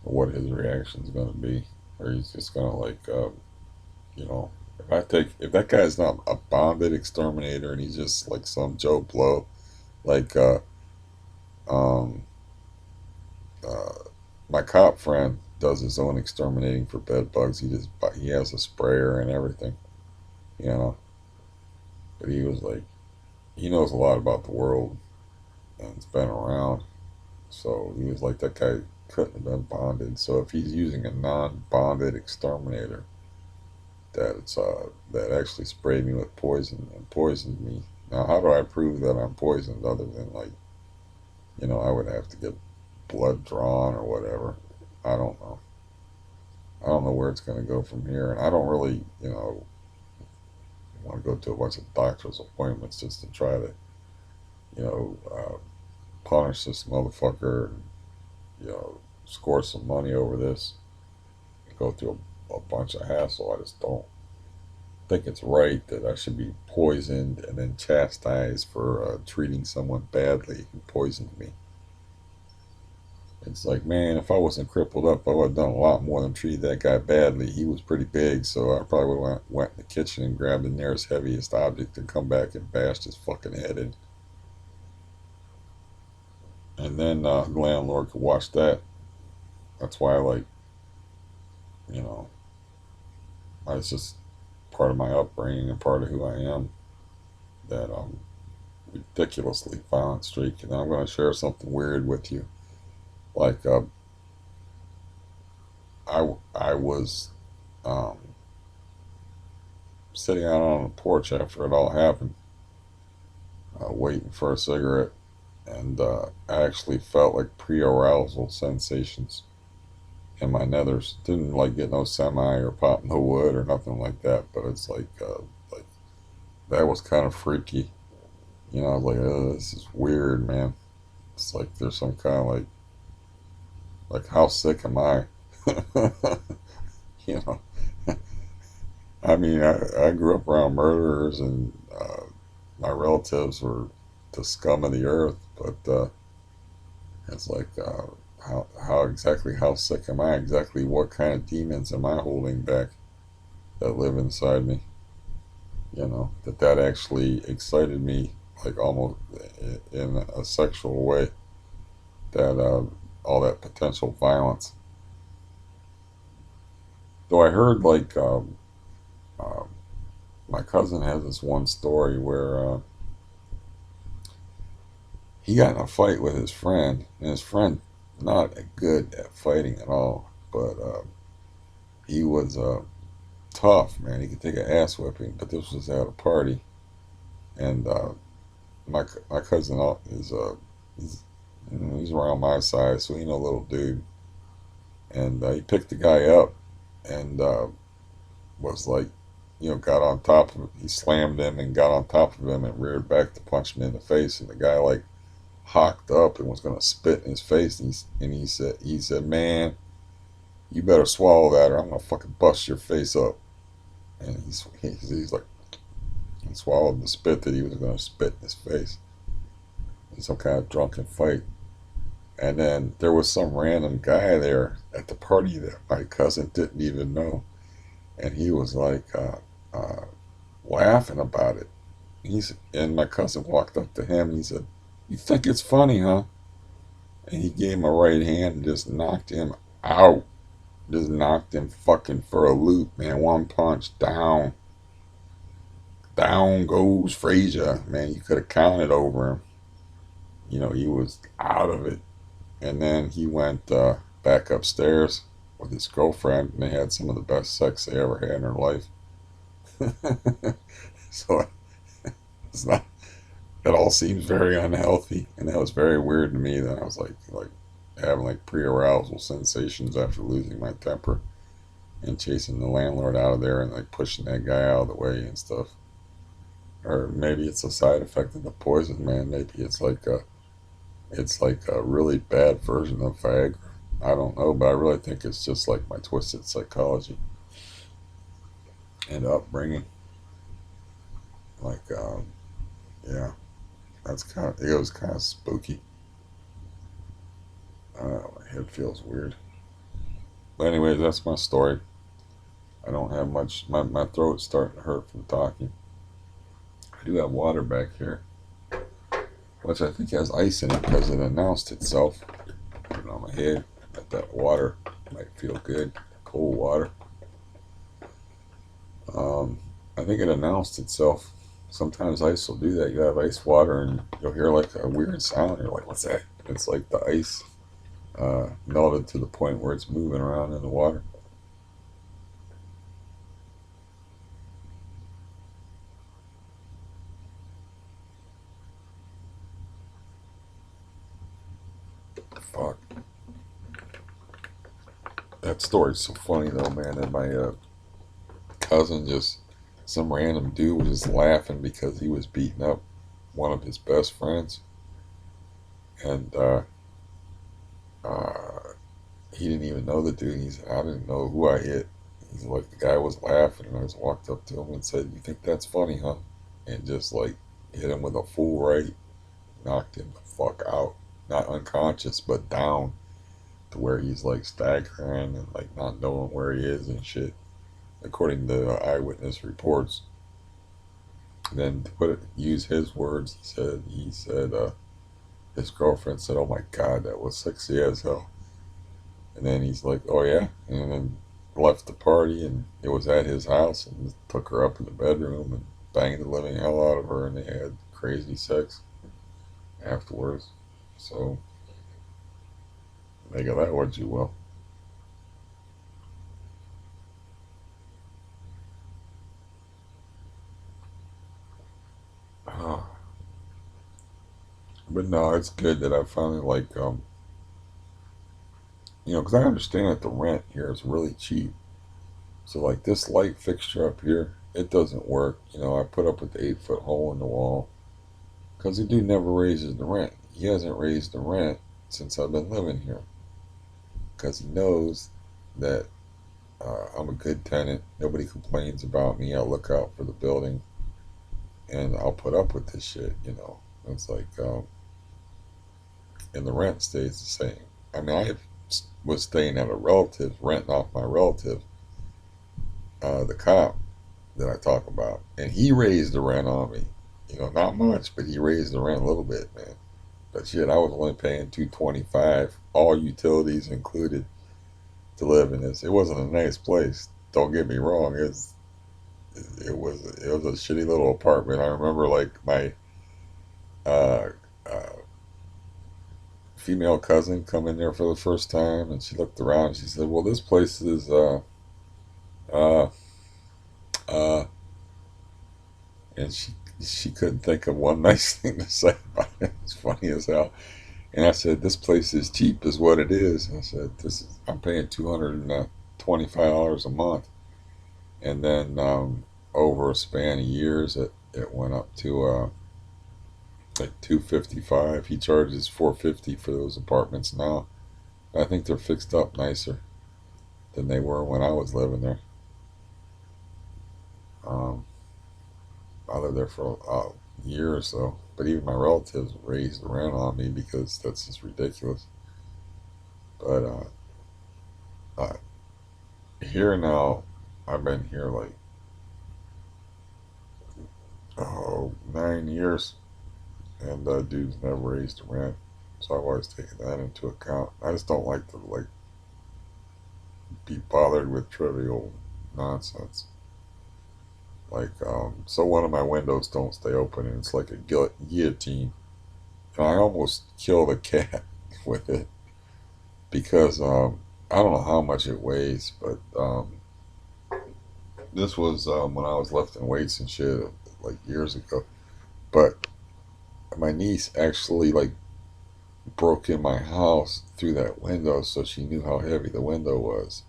or what his reaction's gonna be, or he's just gonna like, you know, if that guy's not a bonded exterminator and he's just like some Joe Blow, like um, uh, my cop friend does his own exterminating for bed bugs. He has a sprayer and everything, you know. But he was like, he knows a lot about the world and it's been around. So he was like, that guy couldn't have been bonded. So if he's using a non-bonded exterminator that actually sprayed me with poison and poisoned me. Now, how do I prove that I'm poisoned other than like, I would have to get blood drawn or whatever. I don't know. I don't know where it's going to go from here, and I don't really, want to go to a bunch of doctor's appointments just to try to, you know, uh, punish this motherfucker and, score some money over this, go through a bunch of hassle. I just don't think it's right that I should be poisoned and then chastised for treating someone badly who poisoned me. It's like, man, if I wasn't crippled up, I would have done a lot more than treat that guy badly. He was pretty big, so I probably would have went in the kitchen and grabbed the nearest heaviest object and come back and bashed his fucking head in. And then the landlord could watch that. That's why, you know, it's just part of my upbringing and part of who I am, that ridiculously violent streak. And then I'm going to share something weird with you. Like, I was um, sitting out on the porch after it all happened, waiting for a cigarette, and I actually felt like pre-arousal sensations in my nethers. Didn't like get no semi or pop no wood or nothing like that, but it's like that was kind of freaky. I was like, oh, this is weird, man. It's like there's some kind of like how sick am I? you know, I mean, I grew up around murderers and my relatives were the scum of the earth, but it's like how exactly how sick am I? Exactly what kind of demons am I holding back that live inside me? That actually excited me like almost in a sexual way. That all that potential violence. Though I heard like um, my cousin has this one story where he got in a fight with his friend, and his friend not good at fighting at all, but he was tough, man. He could take an ass whipping, but this was at a party, and my cousin is he's, he's around my size, so he a little dude, and he picked the guy up and was like, got on top of him. He slammed him and got on top of him and reared back to punch him in the face, and the guy like hocked up and was gonna spit in his face, and he said, man, you better swallow that or I'm gonna fucking bust your face up. And he's like, he swallowed the spit that he was gonna spit in his face in some kind of drunken fight. And then there was some random guy there at the party that my cousin didn't even know, and he was like laughing about it. And my cousin walked up to him and he said, "You think it's funny, huh?" And he gave him a right hand and just knocked him out. Just knocked him fucking for a loop, man. One punch, down. Down goes Frazier. Man, you could have counted over him. He was out of it. And then he went back upstairs with his girlfriend, and they had some of the best sex they ever had in their life. So it's not. It all seems very unhealthy, and that was very weird to me. That I was like having like pre-arousal sensations after losing my temper and chasing the landlord out of there and like pushing that guy out of the way and stuff. Or maybe it's a side effect of the poison, man. Maybe it's like a really bad version of Viagra. I don't know, but I really think it's just like my twisted psychology and upbringing. Like, yeah, that's kind of, it was kind of spooky. My head feels weird. But anyways, that's my story. I don't have much. My throat's starting to hurt from talking. I do have water back here, which I think has ice in it because it announced itself. Put it on my head. That water might feel good. Cold water. Um, I think it announced itself. Sometimes ice will do that. You have ice water and you'll hear like a weird sound. You're like, what's that? It's like the ice melted to the point where it's moving around in the water. Fuck. That story's so funny though, man. And my cousin just, some random dude was just laughing because he was beating up one of his best friends. And uh, he didn't even know the dude. He said, I didn't know who I hit. He's like, the guy was laughing, and I just walked up to him and said, "You think that's funny, huh?" And just like hit him with a full right, knocked him the fuck out. Not unconscious, but down to where he's like staggering and like not knowing where he is and shit, according to eyewitness reports. And then to use his words, he said his girlfriend said, "Oh my god, that was sexy as hell." And then he's like, "Oh yeah," and then left the party, and it was at his house, and took her up in the bedroom and banged the living hell out of her, and they had crazy sex afterwards. So make of that what you will. Uh, but no, it's good that I finally like because I understand that the rent here is really cheap. So like this light fixture up here, it doesn't work. I put up with the 8 foot hole in the wall because the dude never raises the rent. He hasn't raised the rent since I've been living here because he knows that I'm a good tenant. Nobody complains about me. I look out for the building, and I'll put up with this shit. It's like, and the rent stays the same. I mean, was staying at a relative, renting off my relative, the cop that I talk about, and he raised the rent on me. Not much, but he raised the rent a little bit, man. But shit, I was only paying 225, all utilities included, to live in this. It wasn't a nice place. Don't get me wrong. It was a shitty little apartment. I remember like my uh, uh, female cousin come in there for the first time, and she looked around. And she said, "Well, this place is uh, uh," and she couldn't think of one nice thing to say about it. It's funny as hell. And I said, "This place is cheap, is what it is." And I said, I'm paying $225 a month." And then over a span of years, it went up to like 255. He charges 450 for those apartments now. I think they're fixed up nicer than they were when I was living there. Um, I lived there for a year or so, but even my relatives raised the rent on me because that's just ridiculous. But here now, I've been here like 9 years, and dude's never raised the rent, so I've always taken that into account. I just don't like to like be bothered with trivial nonsense. Like, so one of my windows don't stay open, and it's like a guillotine, and I almost killed a cat with it because I don't know how much it weighs, but this was when I was lifting weights and shit like years ago. But my niece actually like broke in my house through that window, so she knew how heavy the window was.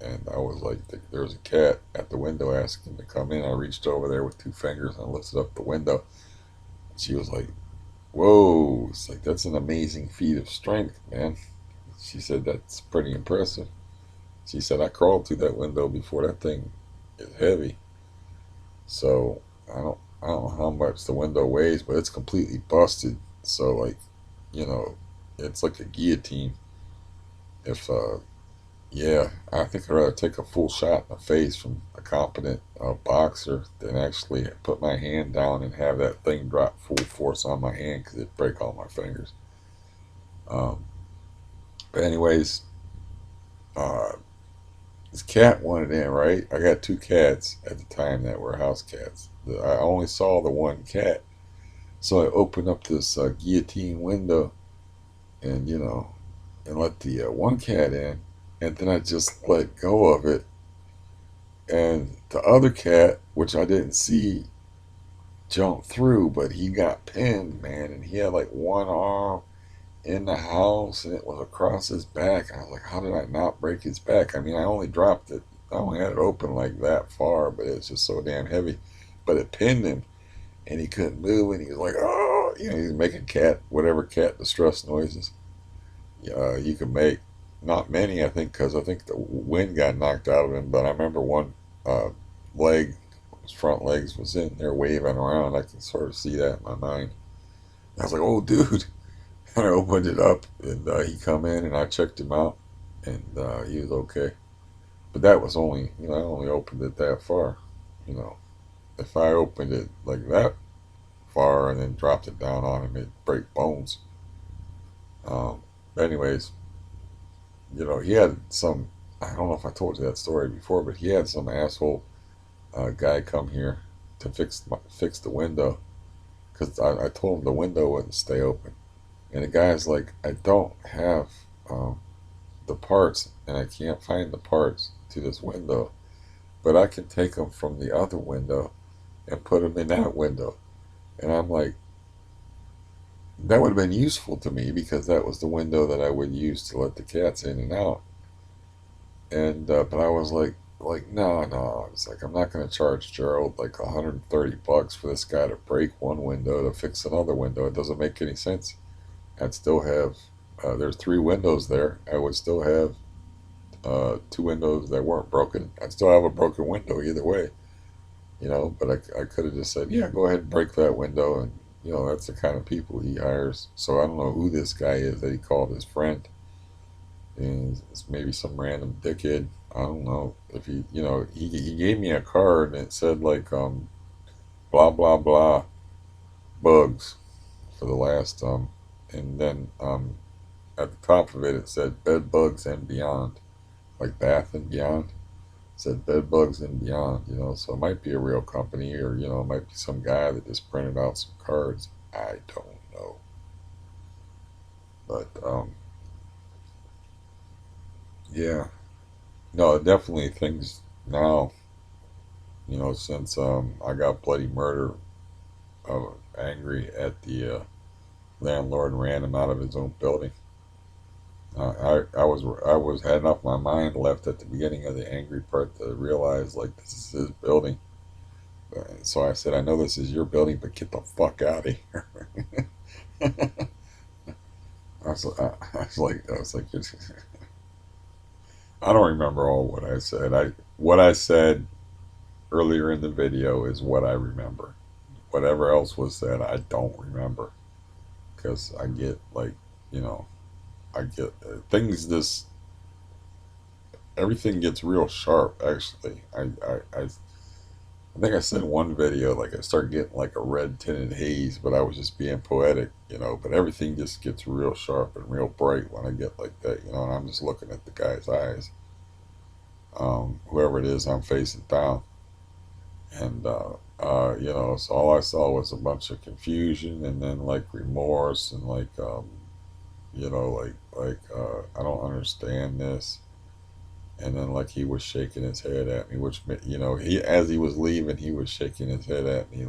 And I was like, there was a cat at the window asking to come in. I reached over there with two fingers and lifted up the window. She was like, "Whoa!" It's like that's an amazing feat of strength, man. She said that's pretty impressive. She said I crawled through that window before. That thing is heavy. So I don't know how much the window weighs, but it's completely busted. So like, you know, it's like a guillotine. If yeah, I think I'd rather take a full shot in the face from a competent boxer than actually put my hand down and have that thing drop full force on my hand because it'd break all my fingers. Um, but anyways, uh, this cat wanted in, right? I got two cats at the time that were house cats. I only saw the one cat, so I opened up this guillotine window and and let the one cat in, and then I just let go of it, and the other cat, which I didn't see, jumped through, but he got pinned, man, and he had like one arm in the house and it was across his back. And I was like, how did I not break his back? I mean, I only dropped it, I only had it open like that far, but it's just so damn heavy. But it pinned him and he couldn't move and he was like, oh, he's making whatever cat distress noises you can make. Not many, I think, because I think the wind got knocked out of him. But I remember one uh, leg, his front legs was in there waving around. I can sort of see that in my mind. I was like, "Oh, dude!" And I opened it up, and he come in, and I checked him out, and he was okay. But that was only, I only opened it that far. You know, if I opened it like that far and then dropped it down on him, it'd break bones. Um, anyways, he had some. I don't know if I told you that story before, but he had some asshole guy come here to fix the window because I told him the window wouldn't stay open, and the guy's like, I don't have the parts, and I can't find the parts to this window, but I can take them from the other window and put them in that window, and I'm like, that would have been useful to me because that was the window that I would use to let the cats in and out. And but I was like no, it's like I'm not going to charge Gerald like $130 for this guy to break one window to fix another window. It doesn't make any sense. I'd still have there's three windows there. I would still have two windows that weren't broken. I'd still have a broken window either way, But I could have just said, yeah, go ahead and break that window, and that's the kind of people he hires. So I don't know who this guy is that he called his friend, and it's maybe some random dickhead. I don't know if he gave me a card and it said like blah blah blah bugs for the last and then at the top of it it said bed bugs and beyond, like bath and beyond. It said bed bugs and beyond, so it might be a real company, or it might be some guy that just printed out some cards. I don't know, but yeah, no, definitely things now. Since I got bloody murder, angry at the landlord and ran him out of his own building. I was had enough my mind left at the beginning of the angry part to realize like this is his building. So I said, I know this is your building, but get the fuck out of here. I was like, I don't remember all what I said. What I said earlier in the video is what I remember. Whatever else was said, I don't remember because I get like, you know, I get things. This everything gets real sharp. Actually, I think I said in one video like I start getting like a red tinted haze, but I was just being poetic. But everything just gets real sharp and real bright when I get like that. And I'm just looking at the guy's eyes, whoever it is I'm facing down, and so all I saw was a bunch of confusion and then like remorse and like I don't understand this. And then like he was shaking his head at me, which he as he was leaving, he was shaking his head at me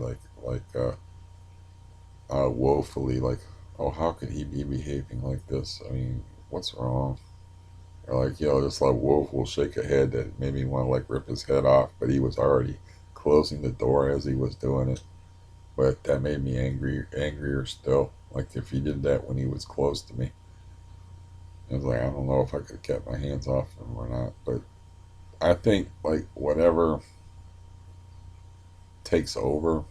woefully, like, oh, how could he be behaving like this? I mean, what's wrong? Or like, just like Wolf will shake a head that made me want to like rip his head off, but he was already closing the door as he was doing it. But that made me angrier still. Like if he did that when he was close to me, I was like, I don't know if I could have kept my hands off him or not. But I think like whatever takes over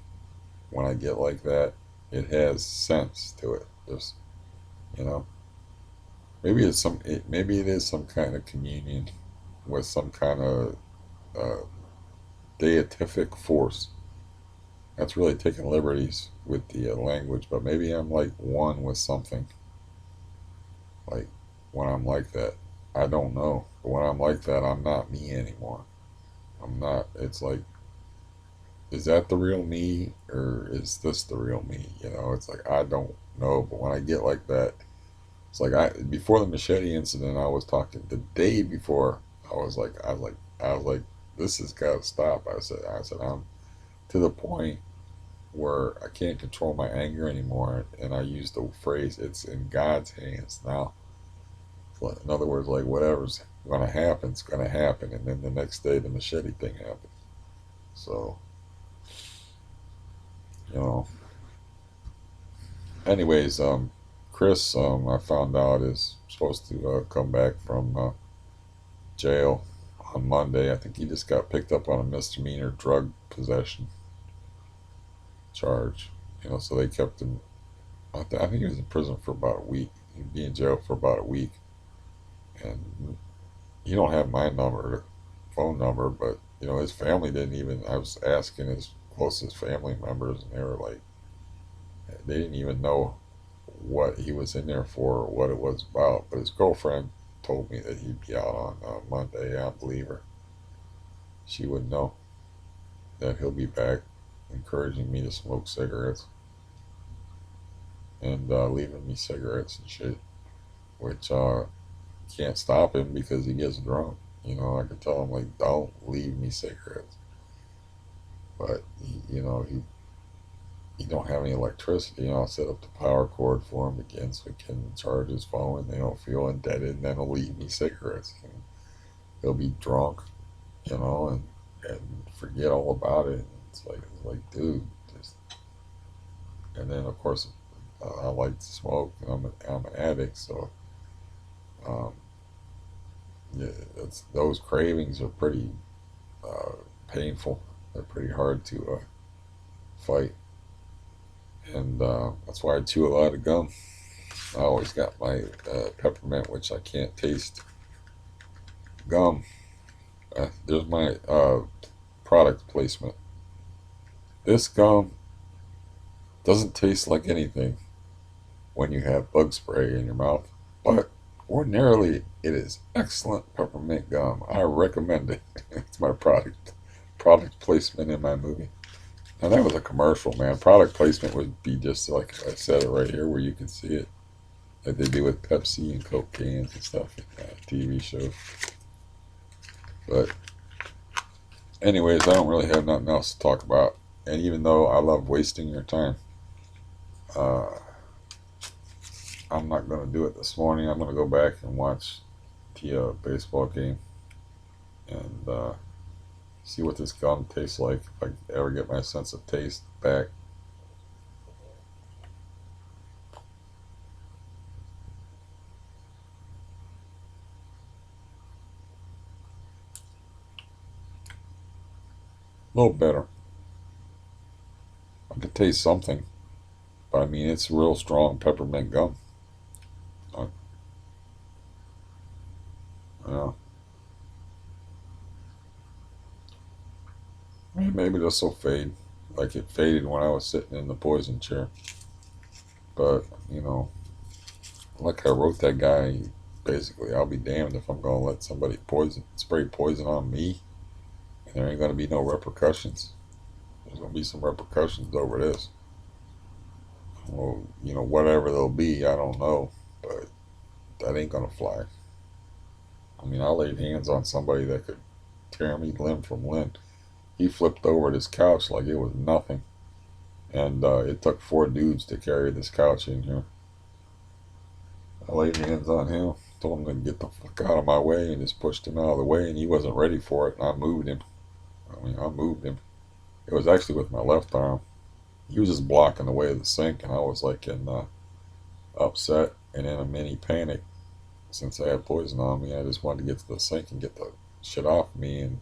when I get like that, it has sense to it. Just you know, maybe it is some kind of communion with some kind of uh, deific force. That's really taking liberties with the language, but maybe I'm like one with something. Like when I'm like that, I don't know. But when I'm like that, I'm not me anymore. I'm not. It's like, is that the real me or is this the real me? It's like I don't know. But when I get like that, it's like before the machete incident, I was talking the day before. I was like, this has got to stop. I said, I'm to the point where I can't control my anger anymore, and I use the phrase, "It's in God's hands now." In other words, like whatever's gonna happen's gonna happen, and then the next day the machete thing happened. So, you know. Anyways, Chris, I found out is supposed to come back from jail on Monday. I think he just got picked up on a misdemeanor drug possession charge. So they kept him. I think he was in prison for about a week. He'd be in jail for about a week, and he don't have my number, phone number, but his family didn't even. I was asking his closest family members, and they were like, they didn't even know what he was in there for or what it was about. But his girlfriend told me that he'd be out on Monday. I believe her. She would know that he'll be back, encouraging me to smoke cigarettes and leaving me cigarettes and shit, which can't stop him because he gets drunk. I could tell him like, don't leave me cigarettes, but he don't have any electricity. I'll set up the power cord for him again so he can charge his phone and they don't feel indebted, and then he'll leave me cigarettes. And he'll be drunk, and forget all about it. It's like, dude, just. And then of course, I like to smoke, and I'm an addict, so um, yeah, those cravings are pretty uh, painful. They're pretty hard to fight, and that's why I chew a lot of gum. I always got my peppermint, which I can't taste gum. There's my product placement. This gum doesn't taste like anything when you have bug spray in your mouth, but ordinarily it is excellent peppermint gum. I recommend it. It's my product placement in my movie. And that was a commercial, man. Product placement would be just like I said it right here, where you can see it, like they do with Pepsi and Coke cans and stuff in TV shows. But anyways, I don't really have nothing else to talk about. And even though I love wasting your time, uh, I'm not going to do it this morning. I'm going to go back and watch the baseball game and see what this gum tastes like if I ever get my sense of taste back. A little better. I could taste something, but I mean, it's real strong peppermint gum. Uh, yeah. Maybe this will fade, like it faded when I was sitting in the poison chair. But, like I wrote that guy, basically, I'll be damned if I'm going to let somebody spray poison on me, and there ain't going to be no repercussions. There's going to be some repercussions over this. Well, whatever they'll be, I don't know. But That ain't gonna fly. I mean, I laid hands on somebody that could tear me limb from limb. He flipped over this couch like it was nothing. And it took 4 dudes to carry this couch in here. I laid hands on him, told him to get the fuck out of my way, and just pushed him out of the way, and he wasn't ready for it, and I moved him. I mean, I moved him. It was actually with my left arm. He was just blocking the way of the sink, and I was like in upset and in a mini panic since I had poison on me. I just wanted to get to the sink and get the shit off me, and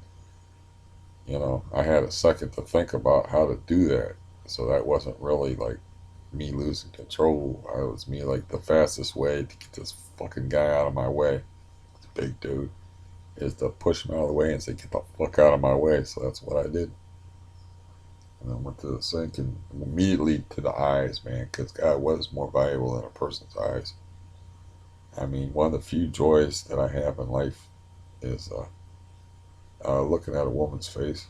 I had a second to think about how to do that. So that wasn't really like me losing control. It was me like the fastest way to get this fucking guy out of my way. This big dude is to push him out of the way and say, "Get the fuck out of my way." So that's what I did. And I went to the sink and immediately to the eyes, man, because God was more valuable than a person's eyes. I mean, one of the few joys that I have in life is looking at a woman's face,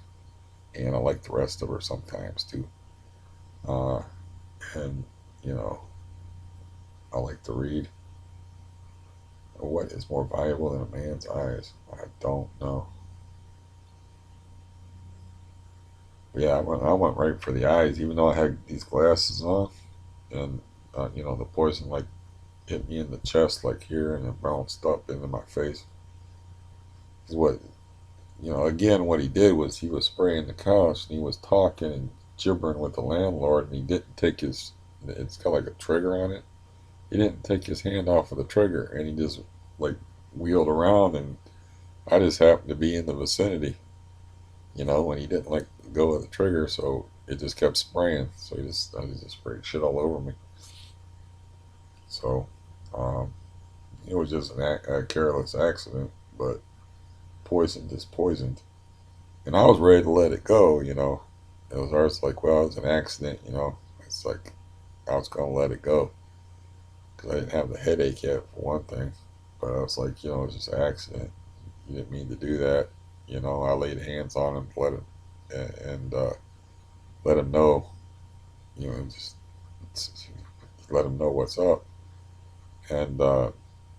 and I like the rest of her sometimes too. Uh, and you know, I like to read. What is more valuable than a man's eyes? I don't know. But yeah, I went right for the eyes, even though I had these glasses on, and the poison like hit me in the chest, like here, and it bounced up into my face. Is what Again, what he did was he was spraying the couch, and he was talking and gibbering with the landlord, and he didn't take his. It's got like a trigger on it. He didn't take his hand off of the trigger, and he just like wheeled around, and I just happened to be in the vicinity, when he didn't like go of the trigger, so it just kept spraying. So I just sprayed shit all over me. So um, it was just a careless accident, but poisoned is poisoned, and I was ready to let it go. It was always like, well, it was an accident. It's like I was gonna let it go because I didn't have the headache yet for one thing, but I was like, it was just an accident. You didn't mean to do that. I laid hands on him, let him and let him know, just let him know what's up. And the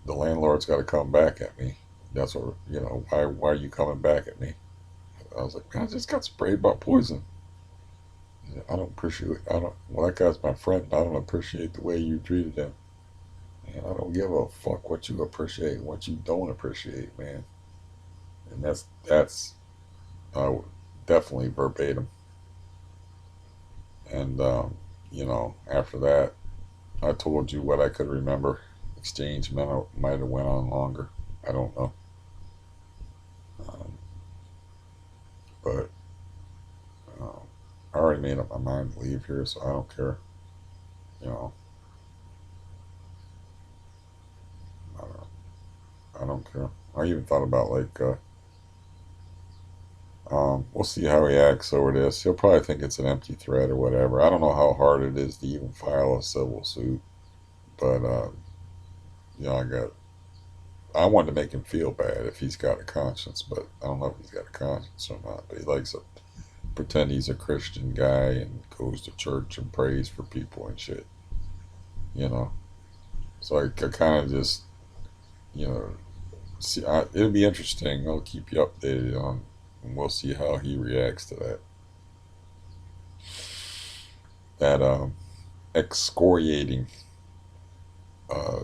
landlord's got to come back at me. That's what Why are you coming back at me? I was like, man, I just got sprayed by poison. I don't appreciate. I don't. Well, that guy's my friend. I don't appreciate the way you treated him. And I don't give a fuck what you appreciate and what you don't appreciate, man. And that's uh, definitely verbatim. And after that, I told you what I could remember. Exchange might have went on longer. I don't know. Um, but um, I already made up my mind to leave here, so I don't care. You know, I don't, I don't care. I even thought about like, we'll see how he acts over this. He'll probably think it's an empty threat or whatever. I don't know how hard it is to even file a civil suit, but I wanted to make him feel bad if he's got a conscience, but I don't know if he's got a conscience or not. But he likes to pretend he's a Christian guy and goes to church and prays for people and shit, you know. So I kind of just, you know, it'll be interesting. I'll keep you updated on, and we'll see how he reacts to that excoriating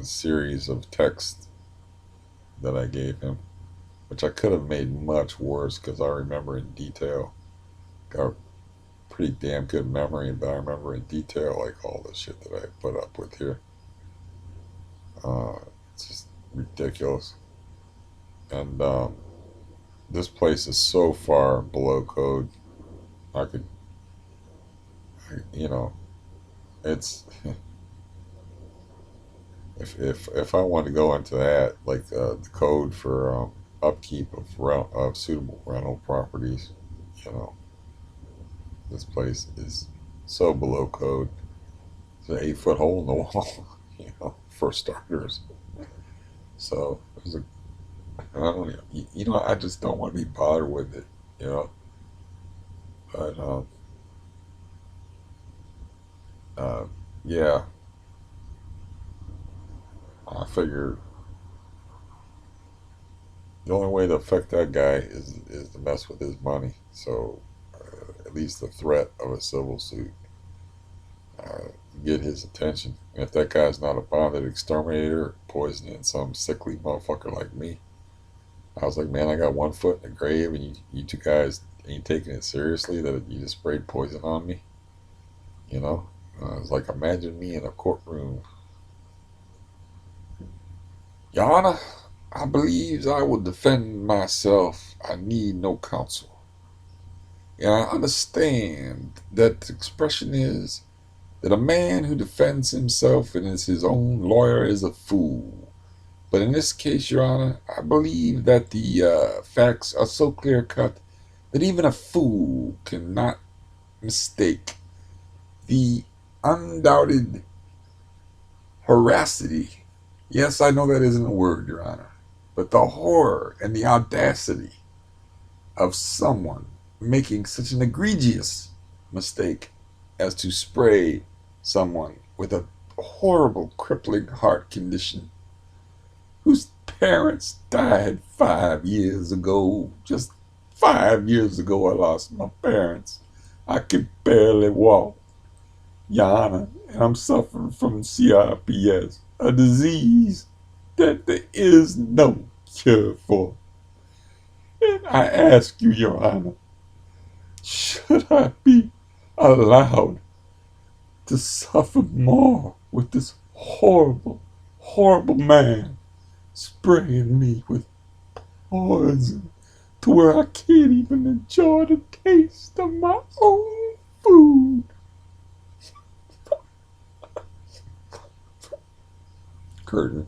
series of texts that I gave him, which I could have made much worse because I remember in detail. Got a pretty damn good memory, but I remember in detail like all the shit that I put up with here. It's just ridiculous. And this place is so far below code. I could, you know, it's if I want to go into that, like the code for upkeep of suitable rental properties, you know, this place is so below code. It's an 8 foot hole in the wall, for starters. So there's a, I don't, I just don't want to be bothered with it, you know. But uh, yeah, I figure The only way to affect that guy is to mess with his money. So at least the threat of a civil suit get his attention. And if that guy's not a bonded exterminator, poisoning some sickly motherfucker like me, I was like, man, I got one foot in the grave, and you two guys ain't taking it seriously that you just sprayed poison on me. You know, it's like imagine me in a courtroom. Your Honor, I believe I will defend myself. I need no counsel. And I understand that the expression is that a man who defends himself and is his own lawyer is a fool. But in this case, Your Honor, I believe that the facts are so clear cut that even a fool cannot mistake the undoubted veracity. Yes, I know that isn't a word, Your Honor, but the horror and the audacity of someone making such an egregious mistake as to spray someone with a horrible crippling heart condition whose parents died 5 years ago. Just 5 years ago, I lost my parents. I could barely walk, Your Honor, and I'm suffering from CRPS, a disease that there is no cure for. And I ask you, Your Honor, should I be allowed to suffer more with this horrible, horrible man spraying me with poison to where I can't even enjoy the taste of my own food? Curtain.